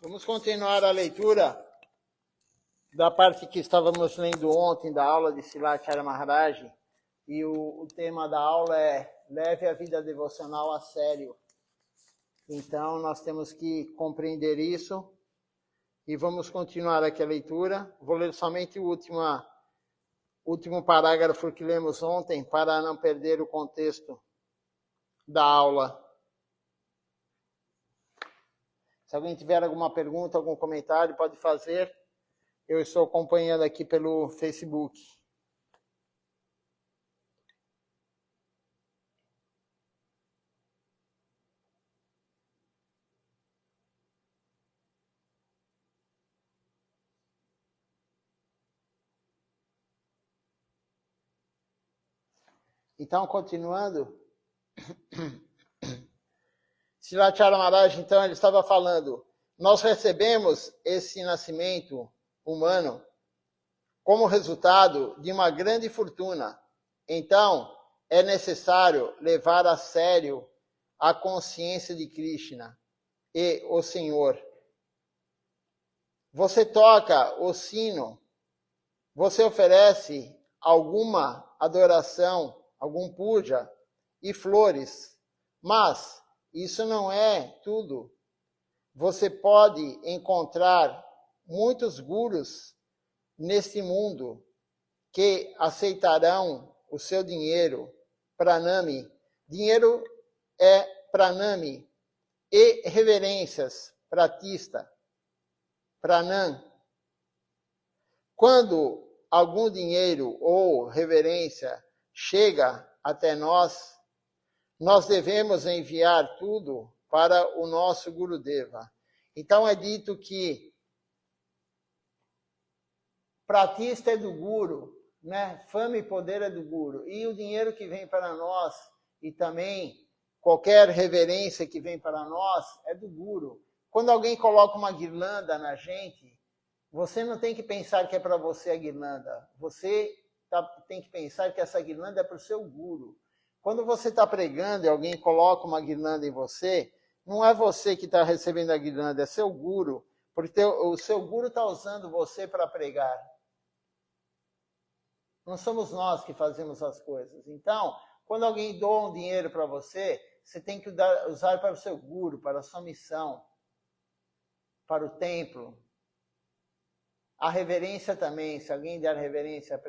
Vamos continuar a leitura da parte que estávamos lendo ontem da aula de Srilacharya Maharaj. E o tema da aula é leve a vida devocional a sério. Então, nós temos que compreender isso. E vamos continuar aqui a leitura. Vou ler somente o último parágrafo que lemos ontem, para não perder o contexto da aula. Se alguém tiver alguma pergunta, algum comentário, pode fazer. Eu estou acompanhando aqui pelo Facebook. Então, continuando, Srilacharya Maharaj, então, ele estava falando, nós recebemos esse nascimento humano como resultado de uma grande fortuna. Então, é necessário levar a sério a consciência de Krishna e o Senhor. Você toca o sino, você oferece alguma adoração, algum puja e flores, mas isso não é tudo. Você pode encontrar muitos gurus neste mundo que aceitarão o seu dinheiro, pranami. Dinheiro é pranami. E reverências, pratista, pranam. Quando algum dinheiro ou reverência chega até nós, nós devemos enviar tudo para o nosso Gurudeva. Então é dito que pratista é do Guru, né? Fama e poder é do Guru. E o dinheiro que vem para nós, e também qualquer reverência que vem para nós, é do Guru. Quando alguém coloca uma guirlanda na gente, você não tem que pensar que é para você a guirlanda. Você tem que pensar que essa guirlanda é para o seu Guru. Quando você está pregando e alguém coloca uma guirlanda em você, não é você que está recebendo a guirlanda, é seu Guru. Porque o seu Guru está usando você para pregar. Não somos nós que fazemos as coisas. Então, quando alguém doa um dinheiro para você, você tem que usar para o seu Guru, para a sua missão, para o templo. A reverência também, se alguém der reverência,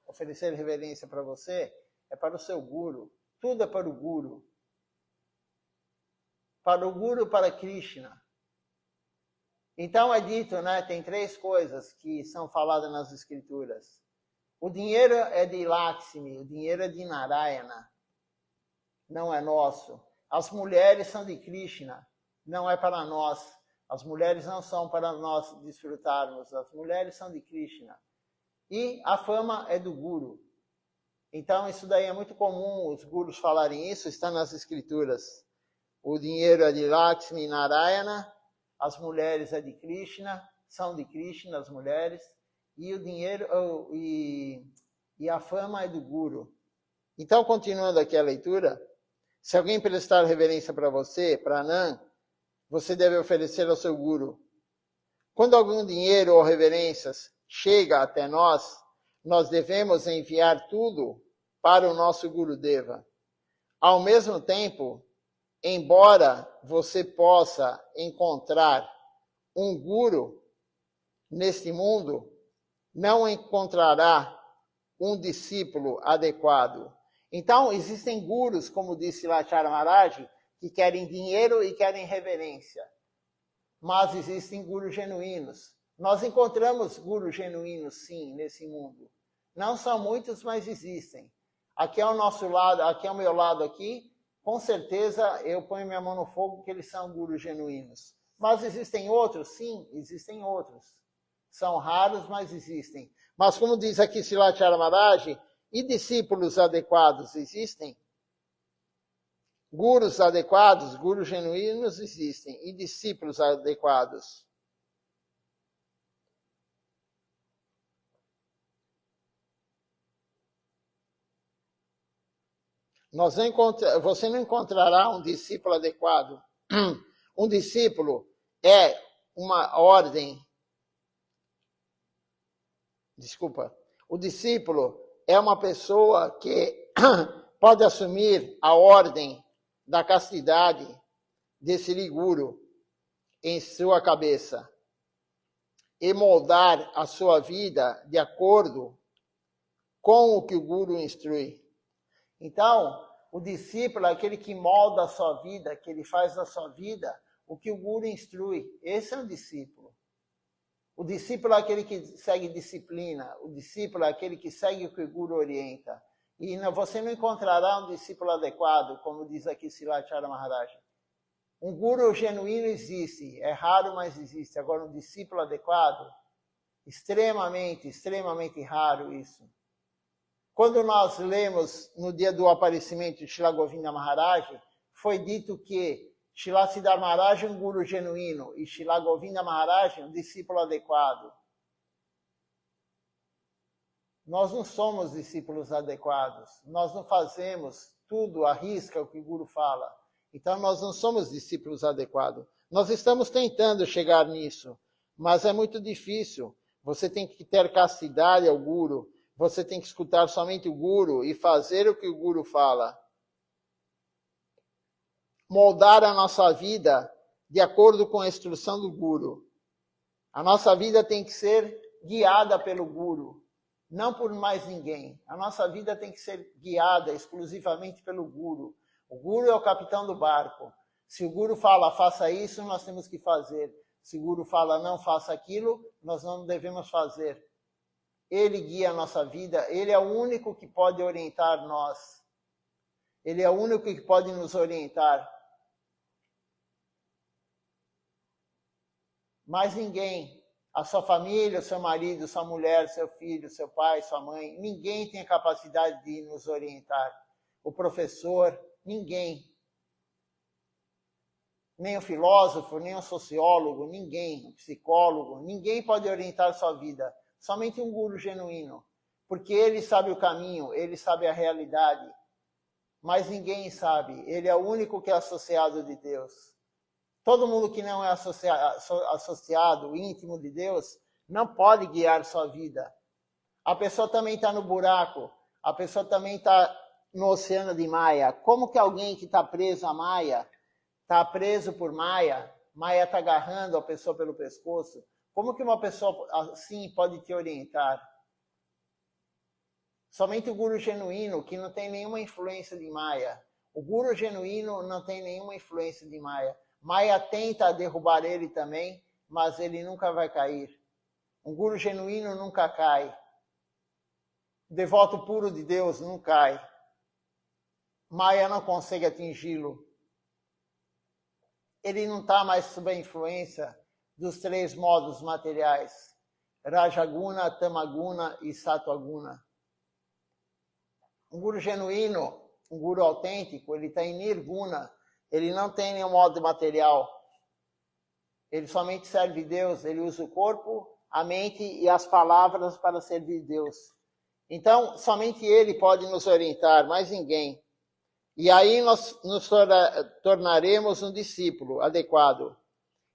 oferecer reverência para você, é para o seu Guru. Tudo é para o Guru. Para o Guru, para Krishna. Então é dito, né? Tem 3 coisas que são faladas nas escrituras. O dinheiro é de Lakshmi, o dinheiro é de Narayana. Não é nosso. As mulheres são de Krishna, não é para nós. As mulheres não são para nós desfrutarmos, as mulheres são de Krishna. E a fama é do Guru. Então isso daí é muito comum os gurus falarem isso, está nas escrituras. O dinheiro é de Lakshmi Narayana, as mulheres é de Krishna, são de Krishna as mulheres, e o dinheiro e a fama é do Guru. Então, continuando aqui a leitura, se alguém prestar reverência para você, pranam, você deve oferecer ao seu Guru. Quando algum dinheiro ou reverências chega até nós, nós devemos enviar tudo para o nosso Gurudeva. Ao mesmo tempo, embora você possa encontrar um Guru neste mundo, não encontrará um discípulo adequado. Então, existem gurus, como disse Srilacharya Maharaj, que querem dinheiro e querem reverência. Mas existem gurus genuínos. Nós encontramos gurus genuínos, sim, nesse mundo. Não são muitos, mas existem. Aqui é o nosso lado, aqui é o meu lado aqui. Com certeza, eu ponho minha mão no fogo que eles são gurus genuínos. Mas existem outros? Sim, existem outros. São raros, mas existem. Mas como diz aqui Srilacharya Maharaj, e discípulos adequados existem? Gurus adequados, gurus genuínos existem. E discípulos adequados? Você não encontrará um discípulo adequado. Um discípulo é uma ordem. Desculpa. O discípulo é uma pessoa que pode assumir a ordem da castidade desse liguro em sua cabeça e moldar a sua vida de acordo com o que o guru instrui. Então, o discípulo é aquele que molda a sua vida, que ele faz da sua vida o que o guru instrui. Esse é um discípulo. O discípulo é aquele que segue disciplina. O discípulo é aquele que segue o que o guru orienta. E você não encontrará um discípulo adequado, como diz aqui Silachara Maharaj. Um guru genuíno existe, é raro, mas existe. Agora, um discípulo adequado, extremamente raro isso. Quando nós lemos no dia do aparecimento de Srila Govinda Maharaj, foi dito que Srila Siddhar Maharaj é um guru genuíno e Srila Govinda Maharaj é um discípulo adequado. Nós não somos discípulos adequados, nós não fazemos tudo à risca o que o guru fala. Então nós não somos discípulos adequados. Nós estamos tentando chegar nisso, mas é muito difícil. Você tem que ter castidade ao guru. Você tem que escutar somente o guru e fazer o que o guru fala. Moldar a nossa vida de acordo com a instrução do guru. A nossa vida tem que ser guiada pelo guru, não por mais ninguém. A nossa vida tem que ser guiada exclusivamente pelo guru. O guru é o capitão do barco. Se o guru fala, faça isso, nós temos que fazer. Se o guru fala, não faça aquilo, nós não devemos fazer. Ele guia a nossa vida, ele é o único que pode orientar nós. Ele é o único que pode nos orientar. Mais ninguém, a sua família, o seu marido, sua mulher, seu filho, seu pai, sua mãe, ninguém tem a capacidade de nos orientar. O professor, ninguém. Nem o filósofo, nem o sociólogo, ninguém, o psicólogo, ninguém pode orientar a sua vida. Somente um guru genuíno, porque ele sabe o caminho, ele sabe a realidade, mas ninguém sabe, ele é o único que é associado de Deus. Todo mundo que não é associado, íntimo de Deus, não pode guiar sua vida. A pessoa também está no buraco, a pessoa também está no oceano de Maya. Como que alguém que está preso a Maya, está preso por Maya, Maya está agarrando a pessoa pelo pescoço, como que uma pessoa assim pode te orientar? Somente o guru genuíno, que não tem nenhuma influência de Maya. O guru genuíno não tem nenhuma influência de Maya. Maya tenta derrubar ele também, mas ele nunca vai cair. Um guru genuíno nunca cai. O devoto puro de Deus não cai. Maya não consegue atingi-lo. Ele não está mais sob a influência dos três modos materiais, Rajaguna, Tamaguna e Sattva-guna. Um guru genuíno, um guru autêntico, ele está em Nirguna, ele não tem nenhum modo material. Ele somente serve Deus, ele usa o corpo, a mente e as palavras para servir Deus. Então, somente ele pode nos orientar, mais ninguém. E aí nós nos tornaremos um discípulo adequado.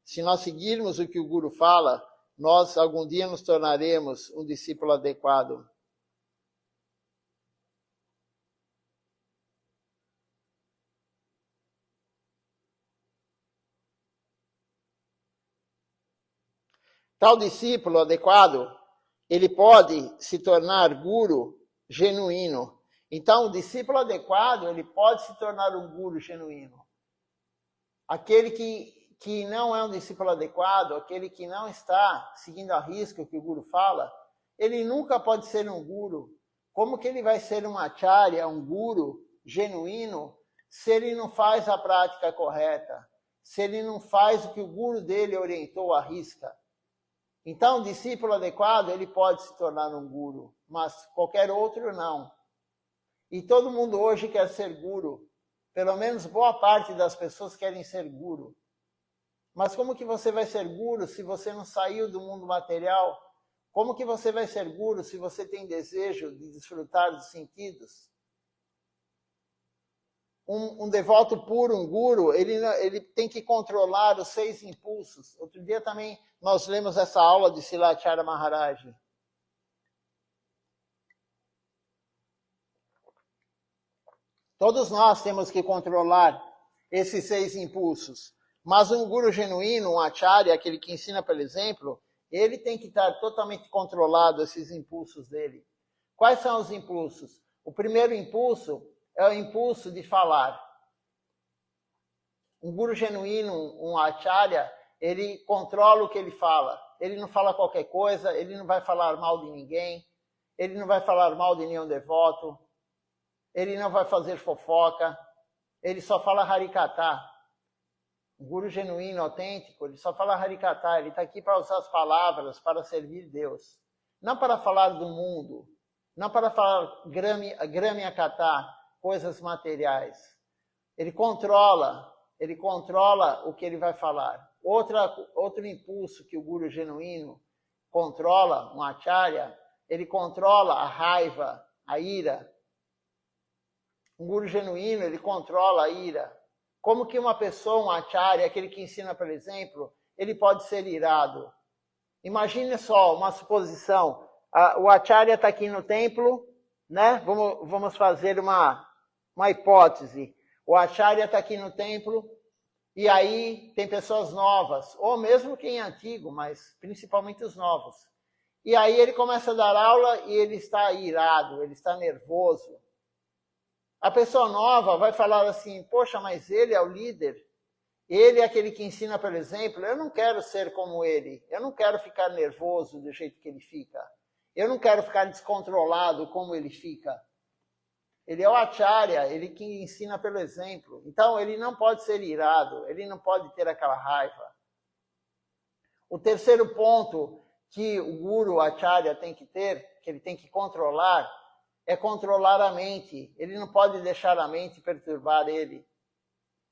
Se nós seguirmos o que o guru fala, nós algum dia nos tornaremos um discípulo adequado. Tal discípulo adequado, ele pode se tornar guru genuíno. Então, o discípulo adequado, ele pode se tornar um guru genuíno. Aquele que não é um discípulo adequado, aquele que não está seguindo a risca o que o guru fala, ele nunca pode ser um guru. Como que ele vai ser um acharya, um guru genuíno, se ele não faz a prática correta, se ele não faz o que o guru dele orientou à risca? Então, o discípulo adequado, ele pode se tornar um guru, mas qualquer outro não. E todo mundo hoje quer ser guru. Pelo menos boa parte das pessoas querem ser guru. Mas como que você vai ser guru se você não saiu do mundo material? Como que você vai ser guru se você tem desejo de desfrutar dos sentidos? um devoto puro, um guru, ele tem que controlar os 6 impulsos. Outro dia também nós lemos essa aula de Silacharya Maharaj. Todos nós temos que controlar esses 6 impulsos. Mas um guru genuíno, um acharya, aquele que ensina pelo exemplo, ele tem que estar totalmente controlado, esses impulsos dele. Quais são os impulsos? O primeiro impulso é o impulso de falar. Um guru genuíno, um acharya, ele controla o que ele fala. Ele não fala qualquer coisa, ele não vai falar mal de ninguém, ele não vai falar mal de nenhum devoto, ele não vai fazer fofoca, ele só fala Harikata. Um guru genuíno, autêntico, ele só fala Harikata, ele está aqui para usar as palavras, para servir Deus. Não para falar do mundo, não para falar Gramyakata, coisas materiais. Ele controla o que ele vai falar. Outro impulso que o guru genuíno controla, um acharya, ele controla a raiva, a ira. Um guru genuíno, ele controla a ira. Como que uma pessoa, um acharya, aquele que ensina, por exemplo, ele pode ser irado? Imagine só uma suposição. O acharya está aqui no templo, né? Vamos fazer uma hipótese. O acharya está aqui no templo e aí tem pessoas novas, ou mesmo quem é antigo, mas principalmente os novos. E aí ele começa a dar aula e ele está irado, ele está nervoso. A pessoa nova vai falar assim, poxa, mas ele é o líder, ele é aquele que ensina pelo exemplo, eu não quero ser como ele, eu não quero ficar nervoso do jeito que ele fica, eu não quero ficar descontrolado como ele fica. Ele é o acharya, ele que ensina pelo exemplo, então ele não pode ser irado, ele não pode ter aquela raiva. O terceiro ponto que o guru, o acharya tem que ter, que ele tem que controlar, é controlar a mente. Ele não pode deixar a mente perturbar ele.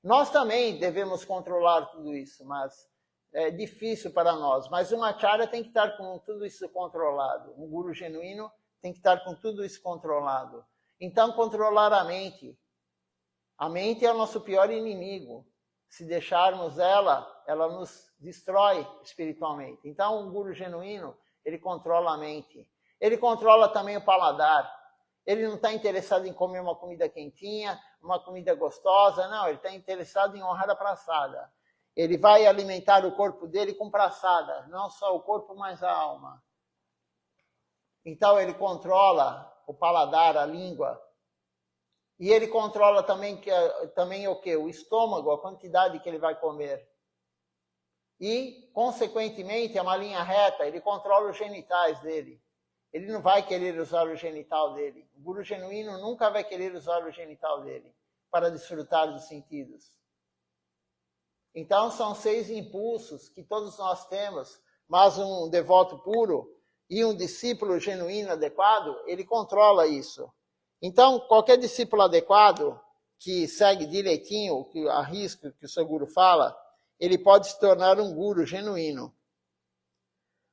Nós também devemos controlar tudo isso, mas é difícil para nós. Mas um acharya tem que estar com tudo isso controlado. Um guru genuíno tem que estar com tudo isso controlado. Então, controlar a mente. A mente é o nosso pior inimigo. Se deixarmos ela nos destrói espiritualmente. Então, um guru genuíno, ele controla a mente. Ele controla também o paladar. Ele não está interessado em comer uma comida quentinha, uma comida gostosa, não, ele está interessado em honrar a praçada. Ele vai alimentar o corpo dele com praçada, não só o corpo, mas a alma. Então ele controla o paladar, a língua. E ele controla também o quê? O estômago, a quantidade que ele vai comer. E, consequentemente, é uma linha reta, ele controla os genitais dele. Ele não vai querer usar o genital dele. O guru genuíno nunca vai querer usar o genital dele para desfrutar dos sentidos. Então, são 6 impulsos que todos nós temos, mas um devoto puro e um discípulo genuíno adequado, ele controla isso. Então, qualquer discípulo adequado, que segue direitinho a risco que o seu guru fala, ele pode se tornar um guru genuíno.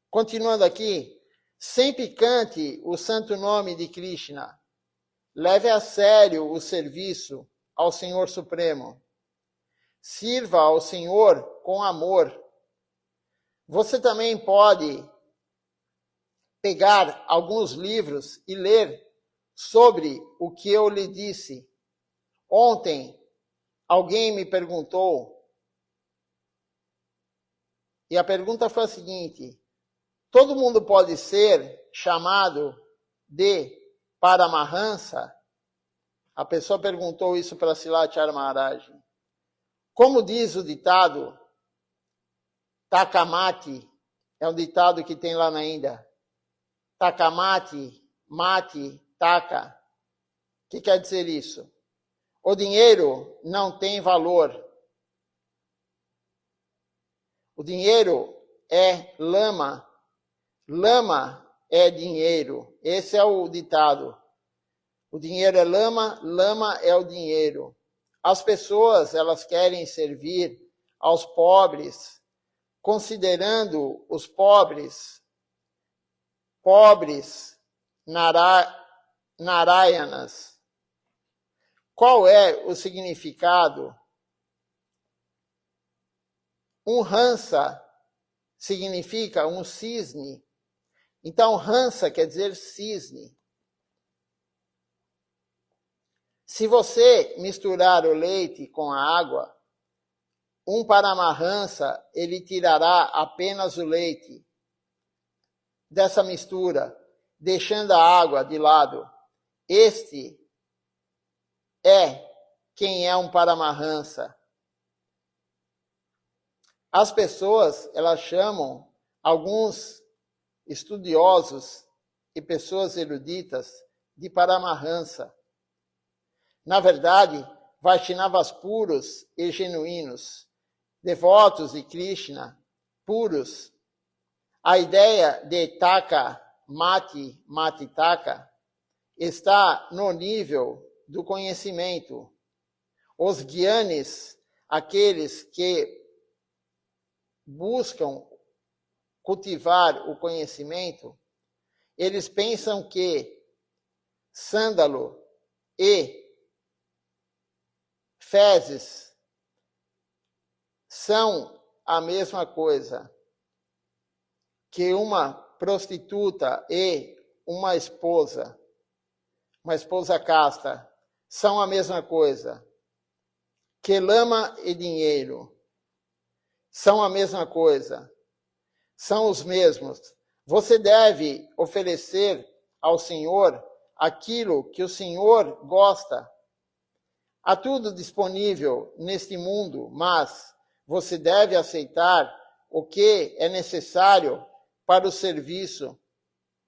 Continuando aqui, sempre cante o santo nome de Krishna. Leve a sério o serviço ao Senhor Supremo. Sirva ao Senhor com amor. Você também pode pegar alguns livros e ler sobre o que eu lhe disse. Ontem, alguém me perguntou, e a pergunta foi a seguinte: todo mundo pode ser chamado de Paramahansa? A pessoa perguntou isso para Silacharya Maharaj. Como diz o ditado, Takamati, é um ditado que tem lá na Índia. Takamati, mati, taka. O que quer dizer isso? O dinheiro não tem valor. O dinheiro é lama. Lama é dinheiro. Esse é o ditado. O dinheiro é lama, lama é o dinheiro. As pessoas, elas querem servir aos pobres, considerando os pobres Narayanas, qual é o significado? Um Hansa significa um cisne. Então, Hansa quer dizer cisne. Se você misturar o leite com a água, um Paramahansa, ele tirará apenas o leite dessa mistura, deixando a água de lado. Este é quem é um Paramahansa. As pessoas, elas chamam alguns estudiosos e pessoas eruditas de Paramahansa. Na verdade, Vaishnavas puros e genuínos, devotos de Krishna, puros. A ideia de Taka, Mati, Mati Taka, está no nível do conhecimento. Os gyanis, aqueles que buscam cultivar o conhecimento, eles pensam que sândalo e fezes são a mesma coisa, que uma prostituta e uma esposa casta, são a mesma coisa, que lama e dinheiro são a mesma coisa, são os mesmos. Você deve oferecer ao Senhor aquilo que o Senhor gosta. Há tudo disponível neste mundo, mas você deve aceitar o que é necessário para o serviço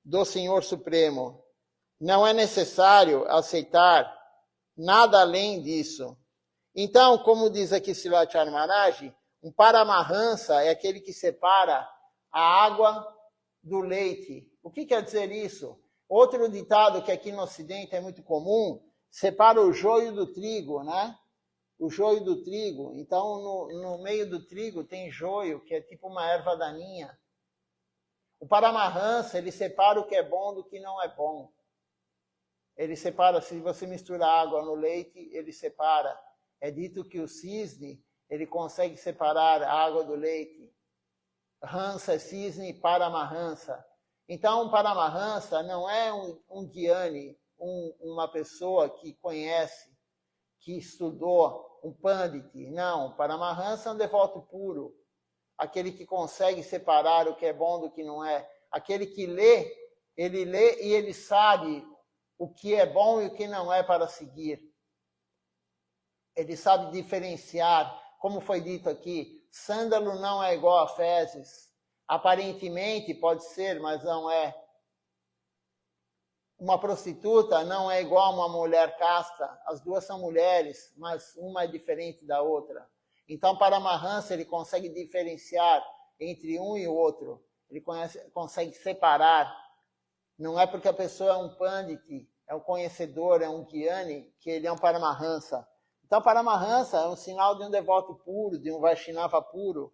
do Senhor Supremo. Não é necessário aceitar nada além disso. Então, como diz aqui Srilacharya Maharaj, um Paramahansa é aquele que separa a água do leite. O que quer dizer isso? Outro ditado que aqui no Ocidente é muito comum, separa o joio do trigo, né? O joio do trigo. Então, no meio do trigo tem joio, que é tipo uma erva daninha. O Paramahansa, ele separa o que é bom do que não é bom. Ele separa, se você mistura água no leite, ele separa. É dito que o cisne, ele consegue separar a água do leite. Hansa é cisne, Paramahansa. Então, um Paramahansa não é um Gyani, uma pessoa que conhece, que estudou, um Pandit. Não, Paramahansa é um devoto puro. Aquele que consegue separar o que é bom do que não é. Aquele que lê e ele sabe o que é bom e o que não é para seguir. Ele sabe diferenciar, como foi dito aqui, sândalo não é igual a fezes. Aparentemente pode ser, mas não é. Uma prostituta não é igual a uma mulher casta. As duas são mulheres, mas uma é diferente da outra. Então, Paramahansa, ele consegue diferenciar entre um e o outro. Ele consegue separar. Não é porque a pessoa é um Pandit, é um conhecedor, é um Gyani, que ele é um Paramahansa. Então, Paramahansa é um sinal de um devoto puro, de um Vaishnava puro,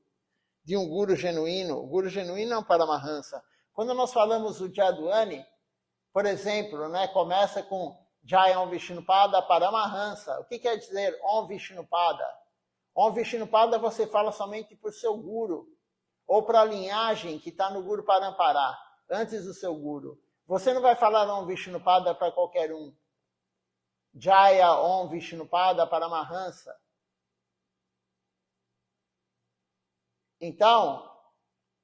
de um Guru genuíno. O Guru genuíno é um Paramahansa. Quando nós falamos do Jadwani, por exemplo, né, começa com Jaya Om Vishnupada Paramahansa. O que quer dizer Om Vishnupada? Om Vishnupada você fala somente para o seu Guru, ou para a linhagem que está no Guru Parampara, antes do seu Guru. Você não vai falar Om Vishnupada para qualquer um. Jaya Om Vishnupada Paramahansa. Então,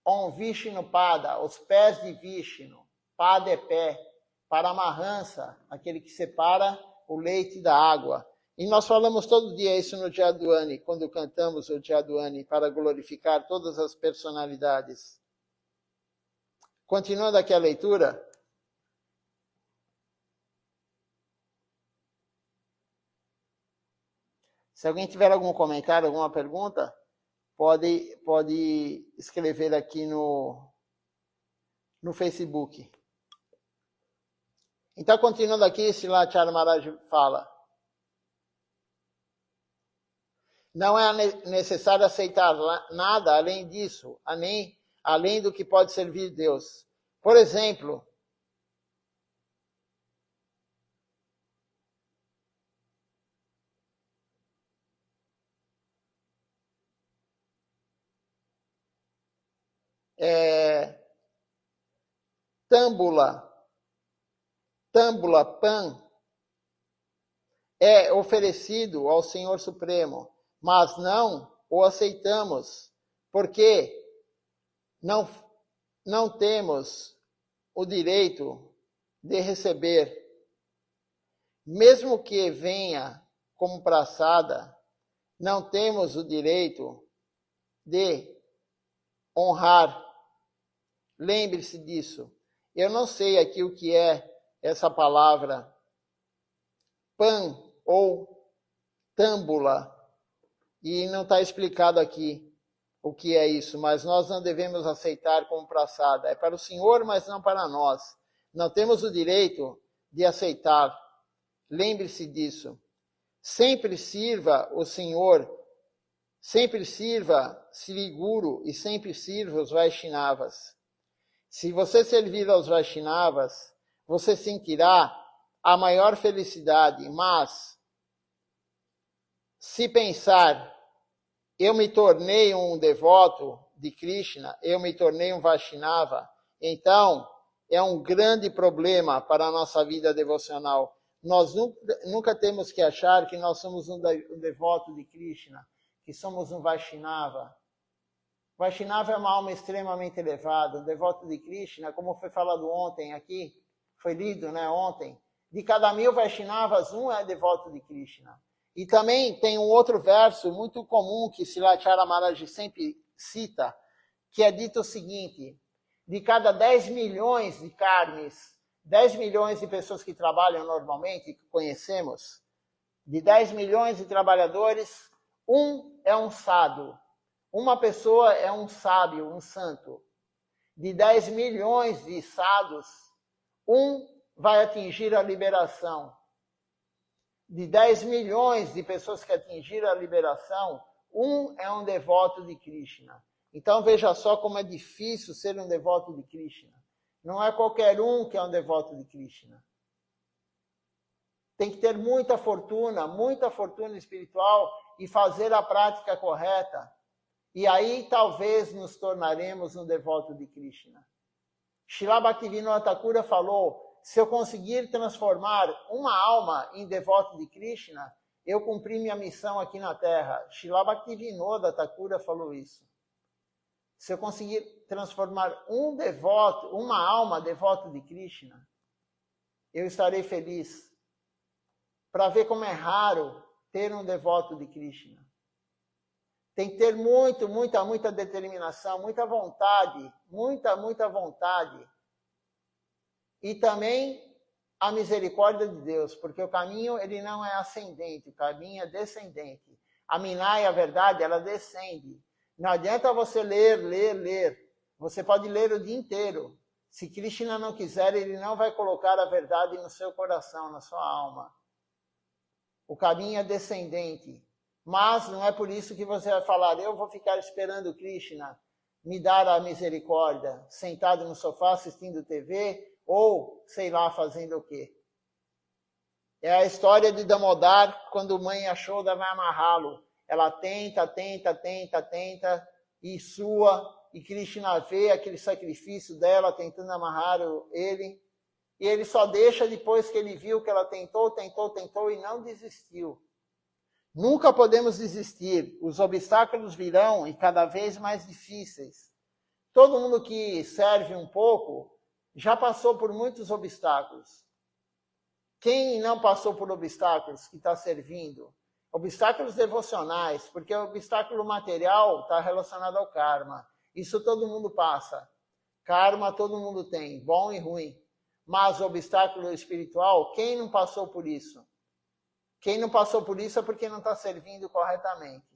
Om Vishnupada, os pés de Vishnu, Pada é pé, Paramahansa, aquele que separa o leite da água. E nós falamos todo dia isso no Jadwani, quando cantamos o Jadwani, para glorificar todas as personalidades. Continuando aqui a leitura. Se alguém tiver algum comentário, alguma pergunta, pode escrever aqui no Facebook. Então, continuando aqui, Srilacharya Maharaj fala: não é necessário aceitar nada além disso, além do que pode servir Deus. Por exemplo, tâmbula, pan, é oferecido ao Senhor Supremo, mas não o aceitamos, porque não temos o direito de receber. Mesmo que venha como praçada, não temos o direito de honrar. Lembre-se disso. Eu não sei aqui o que é essa palavra pan ou tâmbula, e não está explicado aqui o que é isso, mas nós não devemos aceitar como praçada. É para o Senhor, mas não para nós. Não temos o direito de aceitar. Lembre-se disso. Sempre sirva o Senhor, sempre sirva Sri Guru e sempre sirva os Vaishnavas. Se você servir aos Vaishnavas, você sentirá a maior felicidade, mas se pensar, eu me tornei um devoto de Krishna, eu me tornei um Vaishnava, então é um grande problema para a nossa vida devocional. Nós nunca temos que achar que nós somos um devoto de Krishna, que somos um Vaishnava. Vaishnava é uma alma extremamente elevada, um devoto de Krishna, como foi falado ontem aqui, foi lido, né, ontem. De cada 1000 Vaishnavas, um é devoto de Krishna. E também tem um outro verso muito comum que Srilacharya Maharaj sempre cita, que é dito o seguinte: de cada 10 milhões de karmis, 10 milhões de pessoas que trabalham normalmente, que conhecemos, de 10 milhões de trabalhadores, um é um sadhu. Uma pessoa é um sábio, um santo. De 10 milhões de sadhus, um vai atingir a liberação. De 10 milhões de pessoas que atingiram a liberação, um é um devoto de Krishna. Então veja só como é difícil ser um devoto de Krishna. Não é qualquer um que é um devoto de Krishna. Tem que ter muita fortuna espiritual e fazer a prática correta. E aí talvez nos tornaremos um devoto de Krishna. Srila Bhaktivinoda Thakura falou: se eu conseguir transformar uma alma em devoto de Krishna, eu cumpri minha missão aqui na Terra. Srila Bhaktivinoda Thakura falou isso. Se eu conseguir transformar um devoto, uma alma devoto de Krishna, eu estarei feliz. Para ver como é raro ter um devoto de Krishna. Tem que ter muita determinação, muita vontade, muita vontade. E também a misericórdia de Deus, porque o caminho ele não é ascendente, o caminho é descendente. A Minaya, a verdade, ela descende. Não adianta você ler. Você pode ler o dia inteiro. Se Krishna não quiser, ele não vai colocar a verdade no seu coração, na sua alma. O caminho é descendente. Mas não é por isso que você vai falar: eu vou ficar esperando Krishna me dar a misericórdia, sentado no sofá assistindo TV, ou sei lá fazendo o quê. É a história de Damodar, quando mãe Yashoda vai amarrá-lo. Ela tenta, e sua, e Krishna vê aquele sacrifício dela tentando amarrar ele, e ele só deixa depois que ele viu que ela tentou e não desistiu. Nunca podemos desistir. Os obstáculos virão e cada vez mais difíceis. Todo mundo que serve um pouco já passou por muitos obstáculos. Quem não passou por obstáculos que está servindo? Obstáculos devocionais, porque o obstáculo material está relacionado ao karma. Isso todo mundo passa. Karma todo mundo tem, bom e ruim. Mas o obstáculo espiritual, quem não passou por isso? Quem não passou por isso é porque não está servindo corretamente.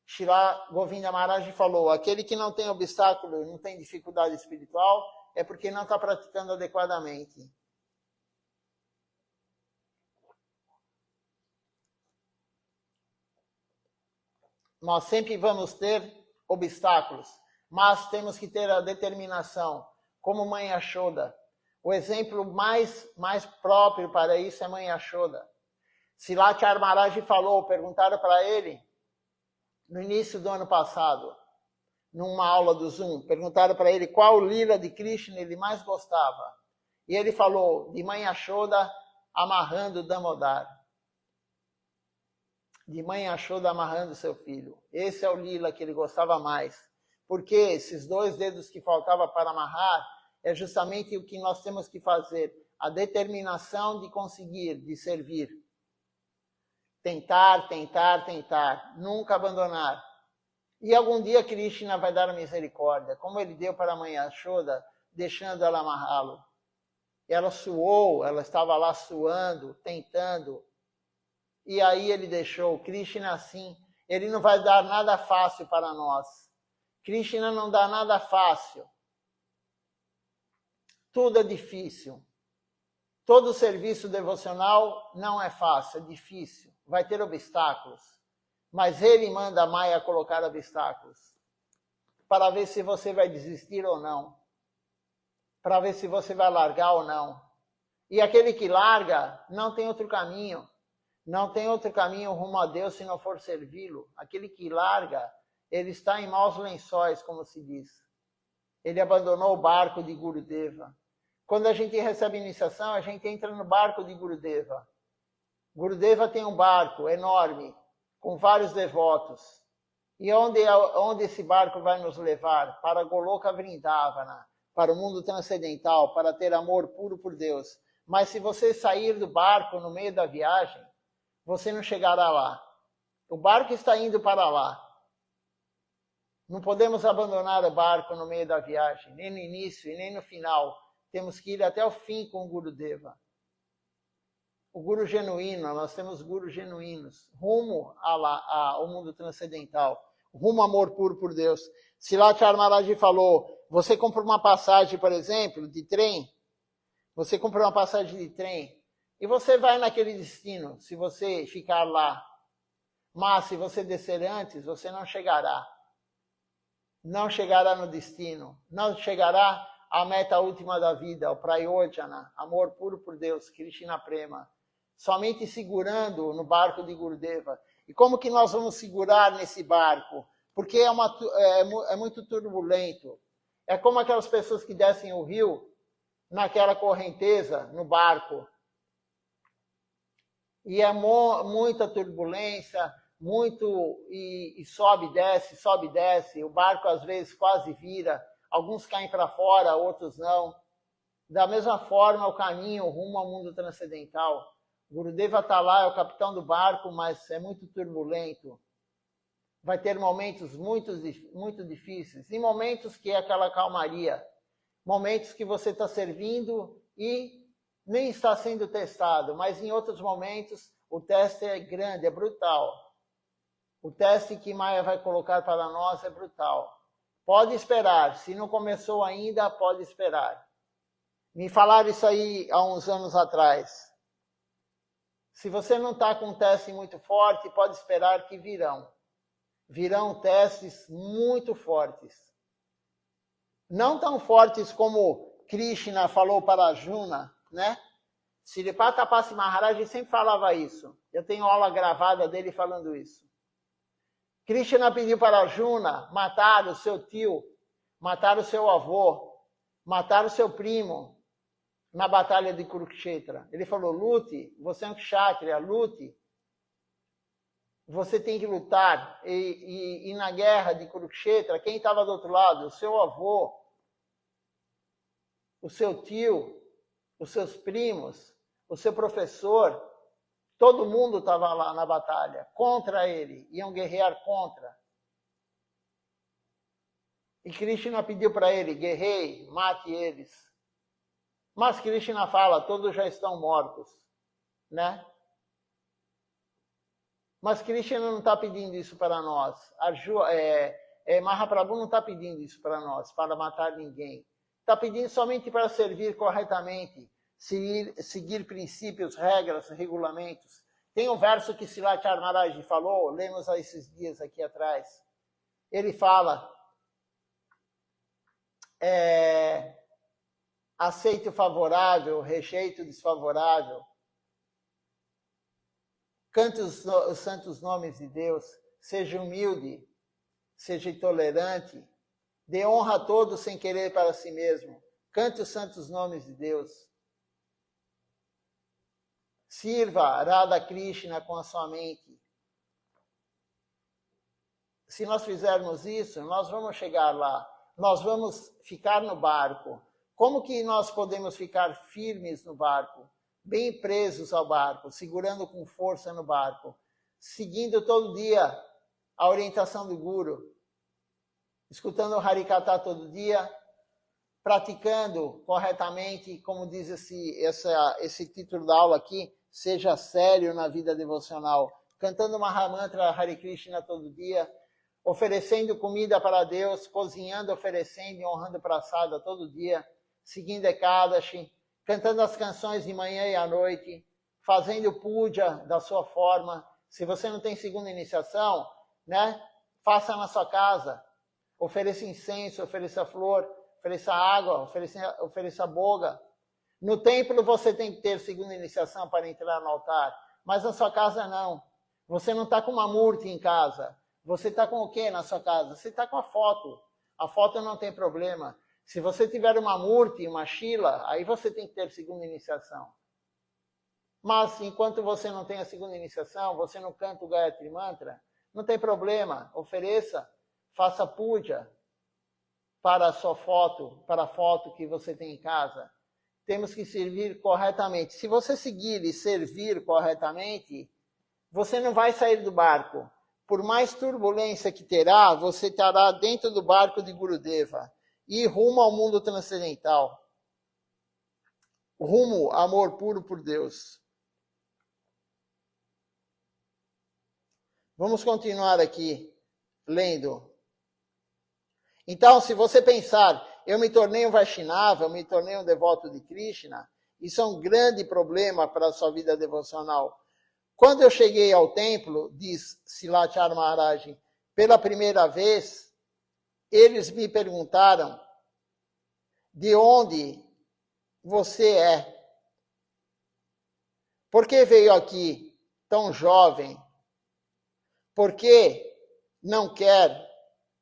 Srila Govinda Maharaj falou: aquele que não tem obstáculo, não tem dificuldade espiritual, é porque não está praticando adequadamente. Nós sempre vamos ter obstáculos, mas temos que ter a determinação, como Mãe Yashoda. O exemplo mais próprio para isso é Mãe Yashoda. Srilacharya Maharaj falou, perguntaram para ele, no início do ano passado, numa aula do Zoom, perguntaram para ele qual lila de Krishna ele mais gostava. E ele falou de Mãe Yashoda amarrando Damodar. De Mãe Yashoda amarrando seu filho. Esse é o lila que ele gostava mais. Porque esses 2 dedos que faltava para amarrar é justamente o que nós temos que fazer. A determinação de conseguir, de servir. Tentar, tentar, tentar. Nunca abandonar. E algum dia Krishna vai dar a misericórdia, como ele deu para a Mãe Yashoda, deixando ela amarrá-lo. Ela suou, ela estava lá suando, tentando. E aí ele deixou. Krishna assim, ele não vai dar nada fácil para nós. Krishna não dá nada fácil. Tudo é difícil. Todo serviço devocional não é fácil, é difícil. Vai ter obstáculos. Mas ele manda a Maya colocar obstáculos. Para ver se você vai desistir ou não. Para ver se você vai largar ou não. E aquele que larga, não tem outro caminho. Não tem outro caminho rumo a Deus se não for servi-lo. Aquele que larga, ele está em maus lençóis, como se diz. Ele abandonou o barco de Gurudeva. Quando a gente recebe iniciação, a gente entra no barco de Gurudeva. Gurudeva tem um barco enorme, com vários devotos. E onde esse barco vai nos levar? Para Goloka Vrindavana, para o mundo transcendental, para ter amor puro por Deus. Mas se você sair do barco no meio da viagem, você não chegará lá. O barco está indo para lá. Não podemos abandonar o barco no meio da viagem, nem no início e nem no final. Temos que ir até o fim com o Gurudeva. O Guru genuíno, nós temos Gurus genuínos, rumo ao mundo transcendental, rumo ao amor puro por Deus. Silatchar Maharaj falou, você compra uma passagem, por exemplo, de trem, você compra uma passagem de trem, e você vai naquele destino, se você ficar lá. Mas se você descer antes, você não chegará. Não chegará no destino, não chegará à meta última da vida, o Prayojana, amor puro por Deus, Krishna Prema. Somente segurando no barco de Gurudeva. E como que nós vamos segurar nesse barco? Porque é muito turbulento. É como aquelas pessoas que descem o rio naquela correnteza, no barco. E é muita turbulência, e sobe e desce. O barco às vezes quase vira. Alguns caem para fora, outros não. Da mesma forma, o caminho rumo ao mundo transcendental. Gurudeva está lá, é o capitão do barco, mas é muito turbulento. Vai ter momentos muito difíceis. E momentos que é aquela calmaria. Momentos que você está servindo e nem está sendo testado. Mas em outros momentos, o teste é grande, é brutal. O teste que Maya vai colocar para nós é brutal. Pode esperar. Se não começou ainda, pode esperar. Me falaram isso aí há uns anos atrás. Se você não está com um teste muito forte, pode esperar que virão. Virão testes muito fortes. Não tão fortes como Krishna falou para Arjuna, né? Sripata Tapasi Maharaj sempre falava isso. Eu tenho aula gravada dele falando isso. Krishna pediu para Arjuna matar o seu tio, matar o seu avô, matar o seu primo, na batalha de Kurukshetra. Ele falou, lute, você é um kshatriya, lute. Você tem que lutar. E na guerra de Kurukshetra, quem estava do outro lado? O seu avô, o seu tio, os seus primos, o seu professor. Todo mundo estava lá na batalha, contra ele. Iam guerrear contra. E Krishna pediu para ele, guerreie, mate eles. Mas Krishna fala, todos já estão mortos, né? Mas Krishna não está pedindo isso para nós. Mahaprabhu não está pedindo isso para nós, para matar ninguém. Está pedindo somente para servir corretamente, seguir princípios, regras, regulamentos. Tem um verso que Silatchar Maharaj falou, lemos há esses dias aqui atrás. Ele fala... aceito favorável, rejeito desfavorável. Cante os santos nomes de Deus, seja humilde, seja tolerante, dê honra a todos sem querer para si mesmo. Cante os santos nomes de Deus. Sirva Radha Krishna com a sua mente. Se nós fizermos isso, nós vamos chegar lá. Nós vamos ficar no barco. Como que nós podemos ficar firmes no barco? Bem presos ao barco, segurando com força no barco. Seguindo todo dia a orientação do Guru. Escutando o Harikata todo dia. Praticando corretamente, como diz esse título da aula aqui, seja sério na vida devocional. Cantando Mahamantra Hare Krishna todo dia. Oferecendo comida para Deus, cozinhando, oferecendo e honrando praçada todo dia, seguindo Ekadashi, cantando as canções de manhã e à noite, fazendo puja da sua forma. Se você não tem segunda iniciação, né, faça na sua casa. Ofereça incenso, ofereça flor, ofereça água, ofereça boga. No templo você tem que ter segunda iniciação para entrar no altar, mas na sua casa não. Você não está com uma murti em casa. Você está com o que na sua casa? Você está com a foto. A foto não tem problema. Se você tiver uma murti, uma shila, aí você tem que ter segunda iniciação. Mas enquanto você não tem a segunda iniciação, você não canta o Gayatri Mantra, não tem problema. Ofereça, faça puja para a sua foto, para a foto que você tem em casa. Temos que servir corretamente. Se você seguir e servir corretamente, você não vai sair do barco. Por mais turbulência que terá, você estará dentro do barco de Gurudeva e rumo ao mundo transcendental. Rumo ao amor puro por Deus. Vamos continuar aqui, lendo. Então, se você pensar, eu me tornei um Vaishnava, eu me tornei um devoto de Krishna, isso é um grande problema para a sua vida devocional. Quando eu cheguei ao templo, diz Silachar Maharaj, pela primeira vez, eles me perguntaram, de onde você é? Por que veio aqui tão jovem? Por que não quer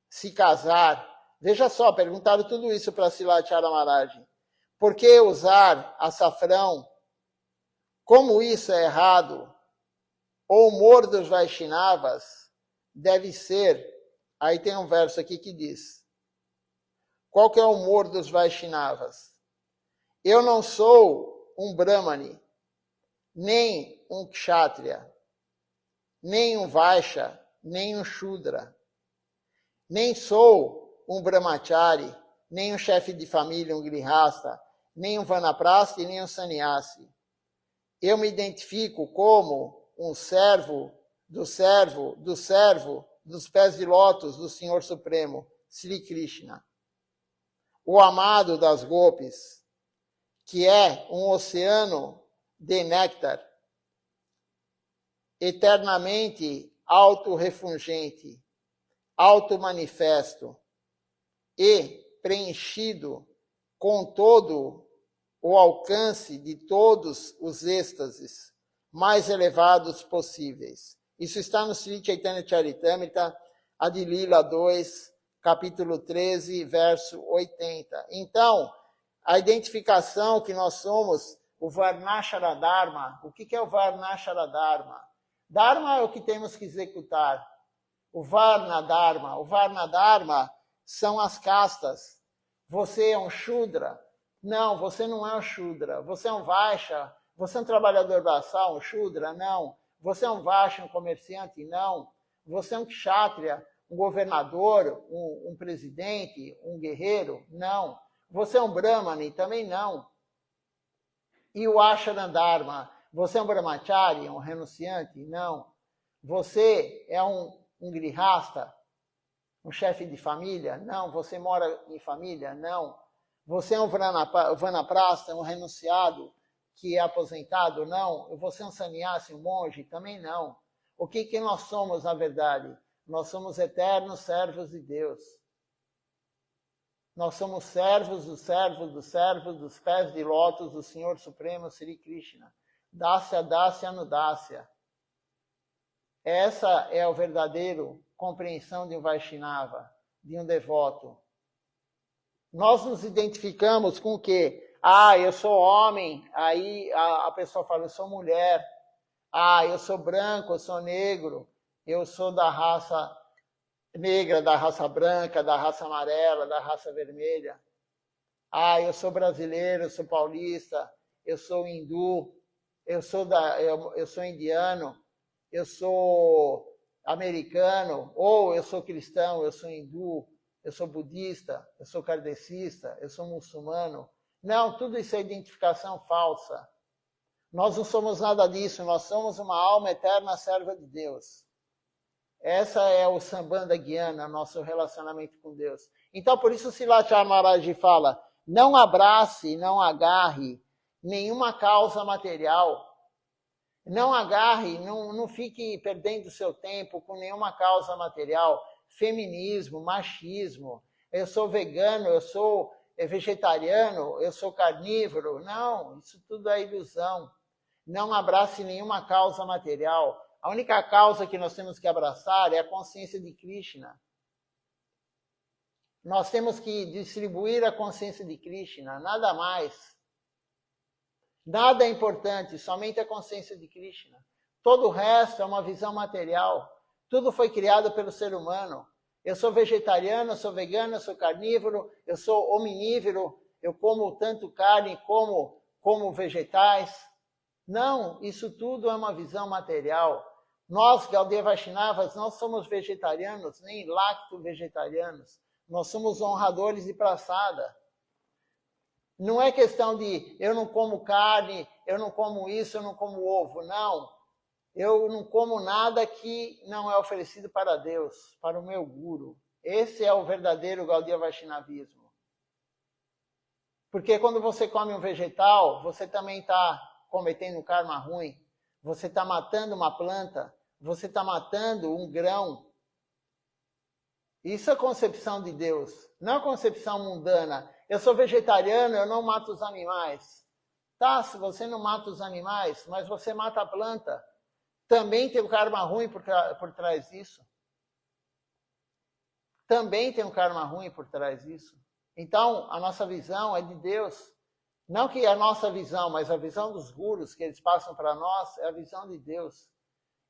se casar? Veja só, perguntaram tudo isso para Silachar Maharaj. Por que usar açafrão? Como isso é errado? O humor dos Vaishnavas deve ser... Aí tem um verso aqui que diz... Qual que é o humor dos Vaishnavas? Eu não sou um Brahmani, nem um Kshatriya, nem um Vaishya, nem um Shudra. Nem sou um Brahmachari, nem um chefe de família, um Grihasta, nem um Vanaprastha e nem um Sannyasi. Eu me identifico como um servo dos pés de lótus do Senhor Supremo, Sri Krishna. O amado das gopis, que é um oceano de néctar, eternamente auto-refulgente, auto-manifesto e preenchido com todo o alcance de todos os êxtases mais elevados possíveis. Isso está no Sri Chaitanya Charitamrita, Adilila 2, capítulo 13, verso 80. Então, a identificação que nós somos, o Varnashara Dharma. O que é o Varnashara Dharma? Dharma é o que temos que executar. O Varna Dharma são as castas. Você é um Shudra? Não, você não é um Shudra. Você é um Vaishya? Você é um trabalhador braçal, um Shudra? Não. Você é um Vaishya, um comerciante? Não. Você é um Kshatriya, um governador, um presidente, um guerreiro? Não. Você é um Brahmani? Também não. E o Ashram Dharma? Você é um Brahmachari, um renunciante? Não. Você é um Grihasta, um chefe de família? Não. Você mora em família? Não. Você é um Vanaprastha, um renunciado que é aposentado? Não. Você é um sannyasi, um monge? Também não. O que nós somos, na verdade? Nós somos eternos servos de Deus. Nós somos servos dos pés de lótus do Senhor Supremo, Sri Krishna. Dasya, Dasya, Anudasya. Essa é a verdadeira compreensão de um Vaishnava, de um devoto. Nós nos identificamos com o quê? eu sou homem, aí a pessoa fala, eu sou mulher. Eu sou branco, eu sou negro, eu sou da raça negra, da raça branca, da raça amarela, da raça vermelha. Eu sou brasileiro, eu sou paulista, eu sou hindu, eu sou indiano, eu sou americano, ou eu sou cristão, eu sou hindu, eu sou budista, eu sou kardecista, eu sou muçulmano. Não, tudo isso é identificação falsa. Nós não somos nada disso, nós somos uma alma eterna serva de Deus. Essa é o Sambandha Gyana, nosso relacionamento com Deus. Então, por isso, Silatya Maharaj fala, não abrace, não agarre nenhuma causa material. Não agarre, não fique perdendo seu tempo com nenhuma causa material. Feminismo, machismo, eu sou vegano, eu sou vegetariano, eu sou carnívoro. Não, isso tudo é ilusão. Não abrace nenhuma causa material. A única causa que nós temos que abraçar é a consciência de Krishna. Nós temos que distribuir a consciência de Krishna, nada mais. Nada é importante, somente a consciência de Krishna. Todo o resto é uma visão material. Tudo foi criado pelo ser humano. Eu sou vegetariano, eu sou vegano, eu sou carnívoro, eu sou hominívoro, eu como tanto carne como vegetais. Não, isso tudo é uma visão material. Nós, Gaudiya Vaishnavas, não somos vegetarianos, nem lacto-vegetarianos. Nós somos honradores de praçada. Não é questão de eu não como carne, eu não como isso, eu não como ovo. Não. Eu não como nada que não é oferecido para Deus, para o meu guru. Esse é o verdadeiro Gaudiya Vaishnavismo. Porque quando você come um vegetal, você também está cometendo um karma ruim. Você está matando uma planta, você está matando um grão. Isso é concepção de Deus, não é concepção mundana. Eu sou vegetariano, eu não mato os animais. Tá, se você não mata os animais, mas você mata a planta, também tem um karma ruim por trás disso. Também tem um karma ruim por trás disso. Então, a nossa visão é de Deus. Não que a nossa visão, mas a visão dos gurus que eles passam para nós é a visão de Deus.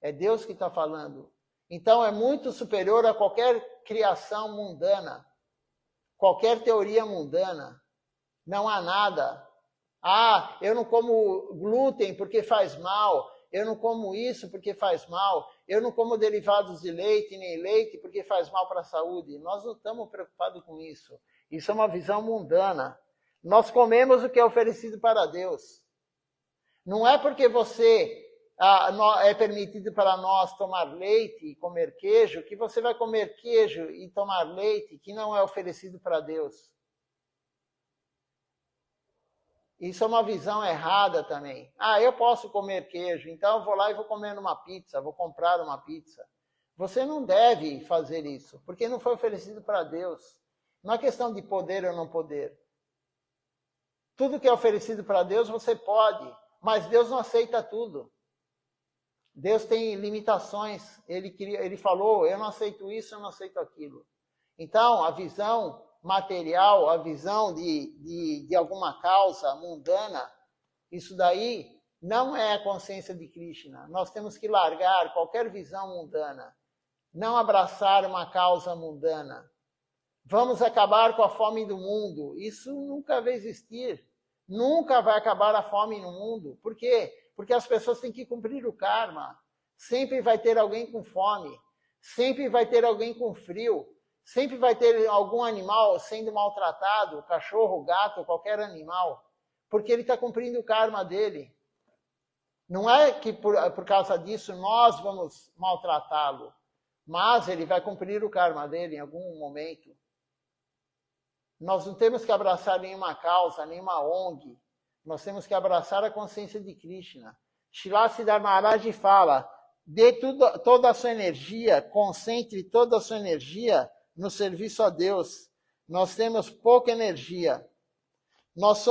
É Deus que está falando. Então, é muito superior a qualquer criação mundana, qualquer teoria mundana. Não há nada. Eu não como glúten porque faz mal. Eu não como isso porque faz mal. Eu não como derivados de leite nem leite porque faz mal para a saúde. Nós não estamos preocupados com isso. Isso é uma visão mundana. Nós comemos o que é oferecido para Deus. Não é porque é permitido para nós tomar leite e comer queijo, que você vai comer queijo e tomar leite que não é oferecido para Deus. Isso é uma visão errada também. Eu posso comer queijo, então eu vou lá e vou comer uma pizza, vou comprar uma pizza. Você não deve fazer isso, porque não foi oferecido para Deus. Não é questão de poder ou não poder. Tudo que é oferecido para Deus você pode, mas Deus não aceita tudo. Deus tem limitações. Ele falou, eu não aceito isso, eu não aceito aquilo. Então, a visão material, a visão de alguma causa mundana, isso daí não é a consciência de Krishna. Nós temos que largar qualquer visão mundana. Não abraçar uma causa mundana. Vamos acabar com a fome do mundo. Isso nunca vai existir. Nunca vai acabar a fome no mundo. Por quê? Porque as pessoas têm que cumprir o karma. Sempre vai ter alguém com fome. Sempre vai ter alguém com frio. Sempre vai ter algum animal sendo maltratado, cachorro, gato, qualquer animal. Porque ele está cumprindo o karma dele. Não é que por causa disso nós vamos maltratá-lo. Mas ele vai cumprir o karma dele em algum momento. Nós não temos que abraçar nenhuma causa, nenhuma ONG. Nós temos que abraçar a consciência de Krishna. Srila Siddhartha Maharaj fala, dê toda a sua energia, concentre toda a sua energia no serviço a Deus. Nós temos pouca energia. Nós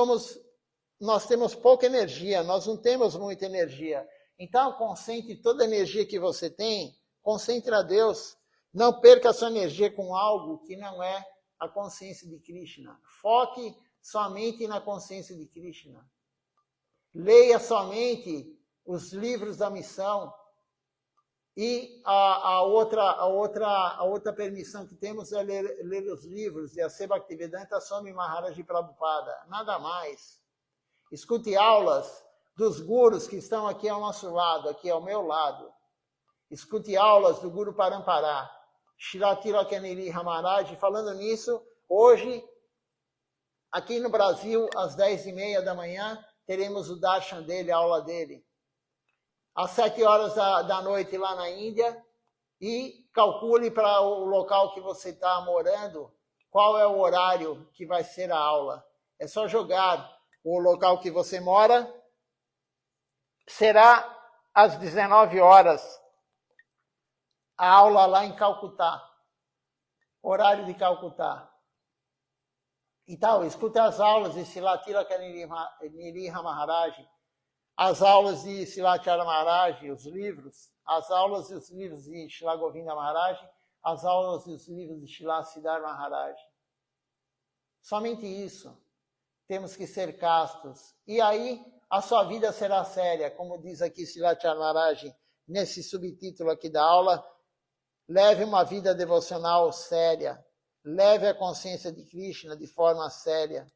temos pouca energia, nós não temos muita energia. Então, concentre toda a energia que você tem, concentre a Deus. Não perca a sua energia com algo que não é a consciência de Krishna. Foque somente na consciência de Krishna. Leia somente os livros da missão. E a outra permissão que temos é ler os livros de A Bhaktivedanta Swami Maharaj Prabhupada. Nada mais. Escute aulas dos gurus que estão aqui ao nosso lado, aqui ao meu lado. Escute aulas do Guru Parampara, Srila Tilakaniri Maharaj. Falando nisso, hoje, aqui no Brasil, às 10h30 da manhã, teremos o darshan dele, a aula dele. Às 7 horas da noite lá na Índia, e calcule para o local que você está morando, qual é o horário que vai ser a aula. É só jogar o local que você mora, será às 19 horas a aula lá em Calcutá, horário de Calcutá. Então, escute as aulas de Srila Tilakaniri Maharaj, as aulas de Silachara Maharaj, os livros, as aulas e os livros de Srila Govinda Maharaj, as aulas e os livros de Srila Siddhar Maharaj. Somente isso. Temos que ser castos. E aí, a sua vida será séria, como diz aqui Silachara Maharaj, nesse subtítulo aqui da aula. Leve uma vida devocional séria. Leve a consciência de Krishna de forma séria.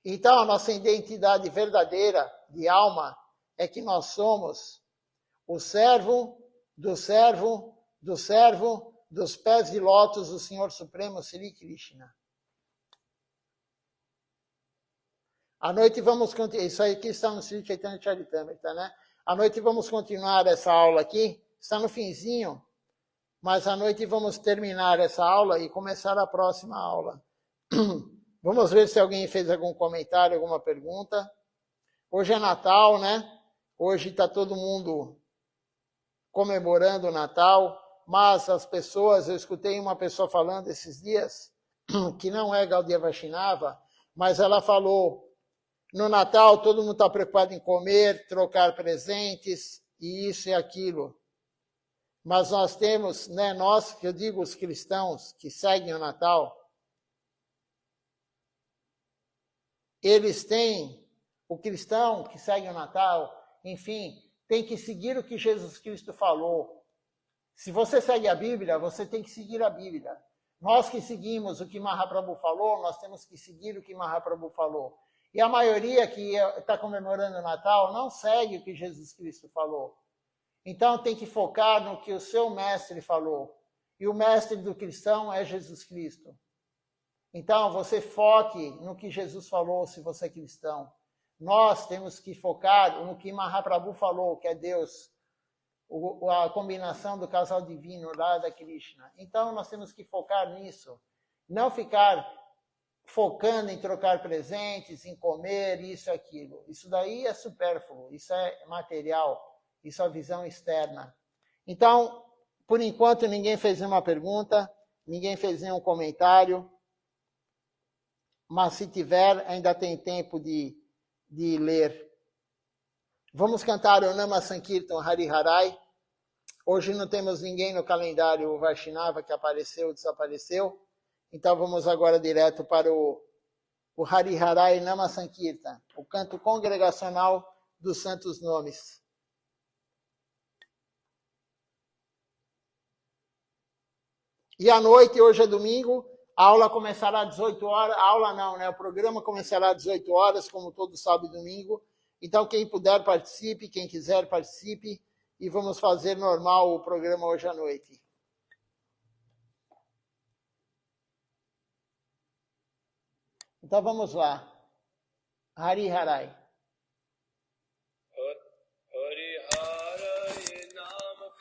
Então, a nossa identidade verdadeira de alma é que nós somos o servo do servo do servo dos pés de lótus do Senhor Supremo, Sri Krishna. À noite vamos continuar, isso aqui está no Sri Chaitanya Charitamrita, né? À noite vamos continuar essa aula aqui, está no finzinho, mas à noite vamos terminar essa aula e começar a próxima aula. Vamos ver se alguém fez algum comentário, alguma pergunta. Hoje é Natal, né? Hoje está todo mundo comemorando o Natal, mas as pessoas, eu escutei uma pessoa falando esses dias, que não é Gaudiya Vaishnava, mas ela falou, no Natal todo mundo está preocupado em comer, trocar presentes, e isso e aquilo. Mas nós temos, né, nós, que eu digo os cristãos que seguem o Natal, eles têm, o cristão que segue o Natal, enfim, tem que seguir o que Jesus Cristo falou. Se você segue a Bíblia, você tem que seguir a Bíblia. Nós que seguimos o que Mahaprabhu falou, nós temos que seguir o que Mahaprabhu falou. E a maioria que está comemorando o Natal não segue o que Jesus Cristo falou. Então tem que focar no que o seu mestre falou. E o mestre do cristão é Jesus Cristo. Então, você foque no que Jesus falou, se você é cristão. Nós temos que focar no que Mahaprabhu falou, que é Deus, a combinação do casal divino, Radha Krishna. Então, nós temos que focar nisso. Não ficar focando em trocar presentes, em comer, isso e aquilo. Isso daí é supérfluo, isso é material, isso é visão externa. Então, por enquanto, ninguém fez nenhuma pergunta, ninguém fez nenhum comentário. Mas se tiver, ainda tem tempo de ler. Vamos cantar o Nama Sankirtan Hari Harai. Hoje não temos ninguém no calendário Vaishnava que apareceu ou desapareceu. Então vamos agora direto para o Hari Harai Nama Sankirtan, o canto congregacional dos santos nomes. E à noite, hoje é domingo, a aula começará às 18 horas. A aula não, né? O programa começará às 18 horas, como todo sábado e domingo. Então, quem puder, participe. Quem quiser, participe. E vamos fazer normal o programa hoje à noite. Então, vamos lá. Hari Harai.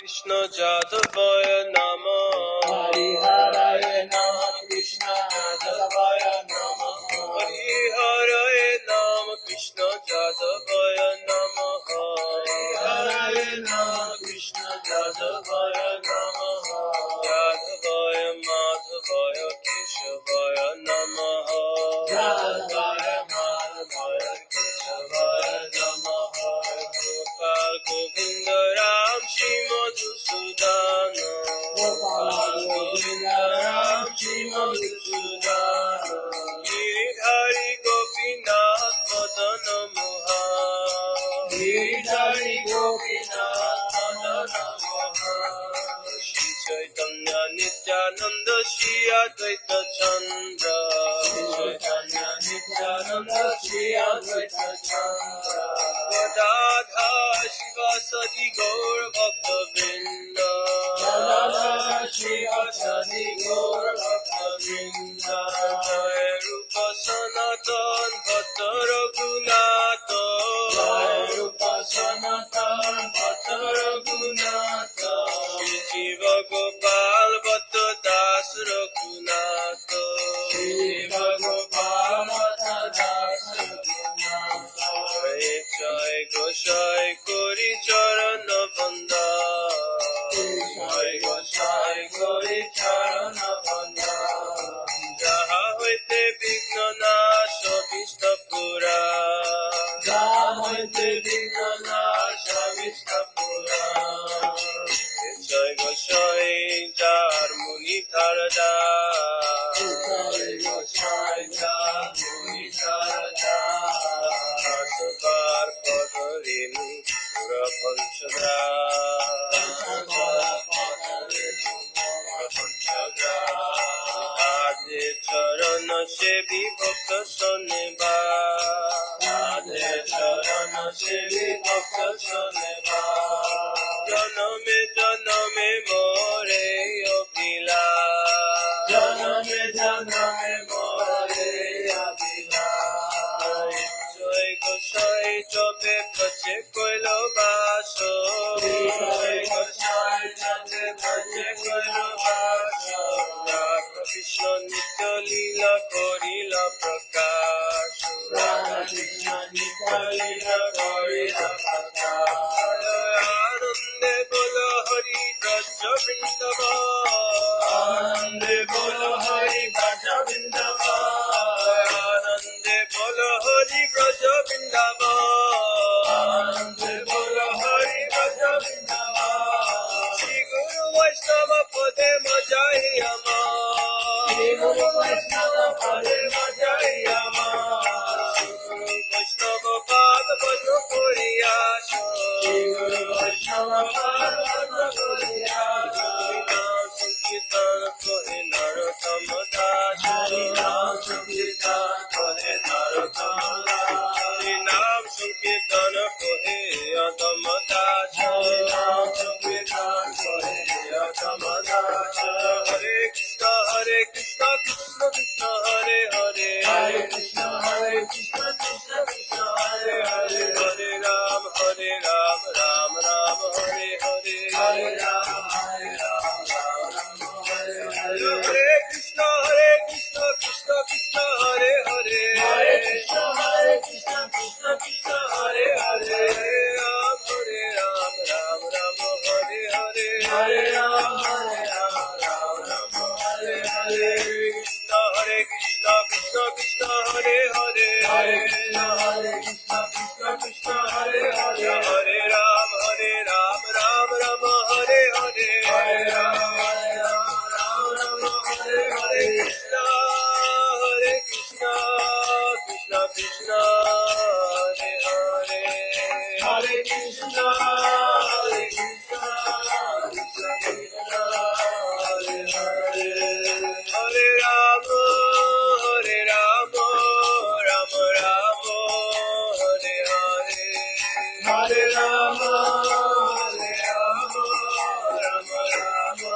Krishna Jadavaya Namah Hari Hare Nama Krishna Jadavaya Namah Hari Hare Nama Krishna Jadavaya Namah Hari Hare Nama Krishna Jadavaya Namah Jadavaya Madhavaya Keshavaya Namah Jadavaya Madhavaya Keshavaya Namah Gopal Govinda Ram Shri Madhusudana Giridhari Gopinath Madana Mohan Giridhari Gopinath Madana Mohan Shri Chaitanya Nityananda Shri Advaita Chandra Chaitanya Nityananda Shri Advaita Chandra Radha Shivasadi Gaur Bhakta Vrinda Radha Shivasadi Gaur Bhakta Vrinda Jai Rupa Sanatan Bhatta Raghunatha Jai Rupa Sanatan Bhatta Raghunatha Shri Jiva Gopal Bhatta Das Raghunatha Shiva Gopal Bhatta Das Raghunatha Jai Goshai Kori Charana Banda Jai Gosai Gori Charana Banda Jaha Hoite Vigna Nasha Vishtapura Jamoite Vignanasha Vishnapura Jai Goshai Jar Muni Tarada Jai Gosai Jamuni Sarada Asakar Padarini Pura Panchada Sakala Padarini Mora Panchaga Ade Charana Sevi Bhakta Saneva Radhe Charana Sevi Bhakta Saneva Janame Janame More Abhila Janame Janame More Abhila Jai Gosai Jobe Pache Koilo Baso Jai Gosai Jate Bhaje Koilo Vaso Radha Krishna Nitya Leela Korila Prakash Radha Krishna Nitya Leela Korila Prakash Anande Bolo Hari Braja Vrindavan Anande Bolo Hari Braja Vrindavan Anande Bolo Hari Braja Vrindavan Anande Bolo Hari Braja Vrindavan Shri Guru Vaishnava Pade Majai Amar Shri Guru Vaishnava Pade Majai Amar Guru Vaishnava Pada Bhajra Koriyasha Shri Guru Vaishnava Pada Bhajra Koriyasha Nam Sankirtan Kohe Narottama Das Hari Ram Sankirtan Kore Narottama Das Hari Nam Sankirtan Kohe Adama Das Hari Ram Sankirtan Kore Adama Das Hare Krishna Krishna Krishna Hare Hare Hare Krishna Krishna Krishna Hare Hare Hare Ram Ram Ram Hare Hare Hare Ram Ram Hare Hare Hare Krishna Krishna Krishna Hare Hare Hare Krishna Krishna Krishna Hare Hare Hare Ram Ram Ram Hare Hare Hare Ram Ram Hare Hare Krishna Krishna Krishna Hare Hare Hare Krishna Krishna Krishna Hare Hare Hare Ram Ram Ram Hare Hare Hare Ram Ram Hare Hare Krishna Krishna Krishna Hare Hare Hare Krishna Krishna Krishna Hare Hare Hare Ram Ram Ram Hare Hare Hare Rama Rama Rama Hare Hare Hare Krishna Krishna Krishna Hare Hare Hare Krishna Krishna Krishna Hare Hare Hare Ram Ram Ram Hare Hare Hare Rama Rama Rama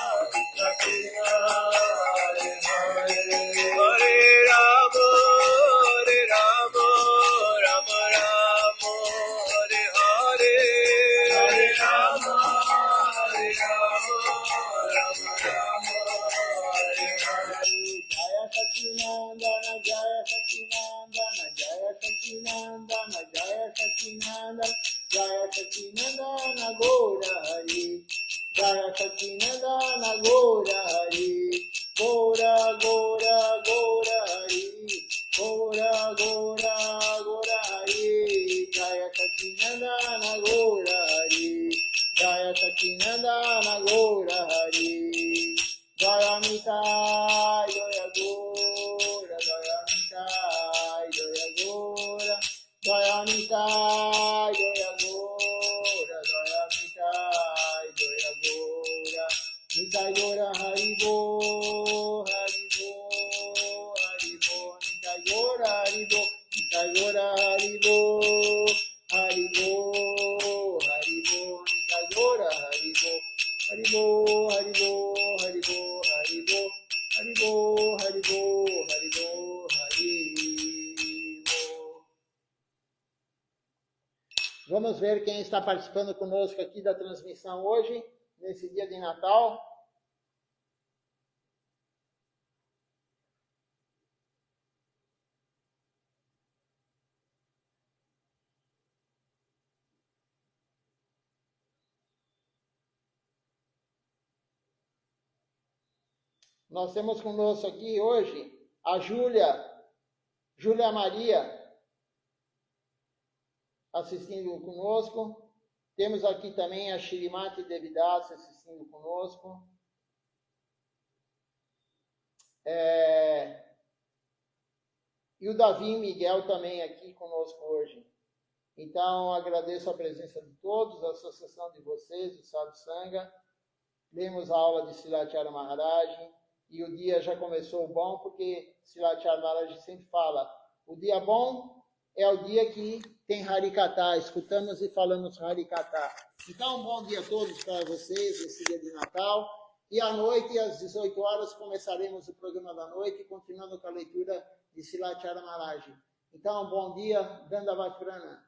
Hare Hare Jaya Sacinandana Jaya Sacinandana Jaya Sacinandana Jaya Sacinandana Jaya Sacinandana Gora Hari Jaya Sacinandana Gora Hari Gora Gora Gora Hari Nitai, Jaya Gora, Jaya Nitai, Jaya Gora, Jaya Nitai, Jaya Gora, Jaya Nitai, Jaya Gora, Nitai Gora, Haribo, Haribo, Haribo, Nitai Gora, Haribo, Nitai Gora, Haribo, Haribo, Haribo, Nitai Gora, Haribo, Haribo, Haribo, Haribo, Haribo, Haribo, Haribo, Haribo, Haribo. Vamos ver quem está participando conosco aqui da transmissão hoje, nesse dia de Natal. Nós temos conosco aqui hoje a Júlia Maria, assistindo conosco. Temos aqui também a Shirimati Devidas assistindo conosco. E o Davi Miguel também aqui conosco hoje. Então, agradeço a presença de todos, a associação de vocês, o Sadhu Sangha. Lemos a aula de Silacharya Maharaj. E o dia já começou bom, porque Silacharya Maharaj sempre fala, o dia bom é o dia que tem Harikata, escutamos e falamos Harikata. Então, um bom dia a todos para vocês, esse dia de Natal. E à noite, às 18 horas, começaremos o programa da noite, continuando com a leitura de Silacharya Maharaj. Então, um bom dia, Dandavati Prana.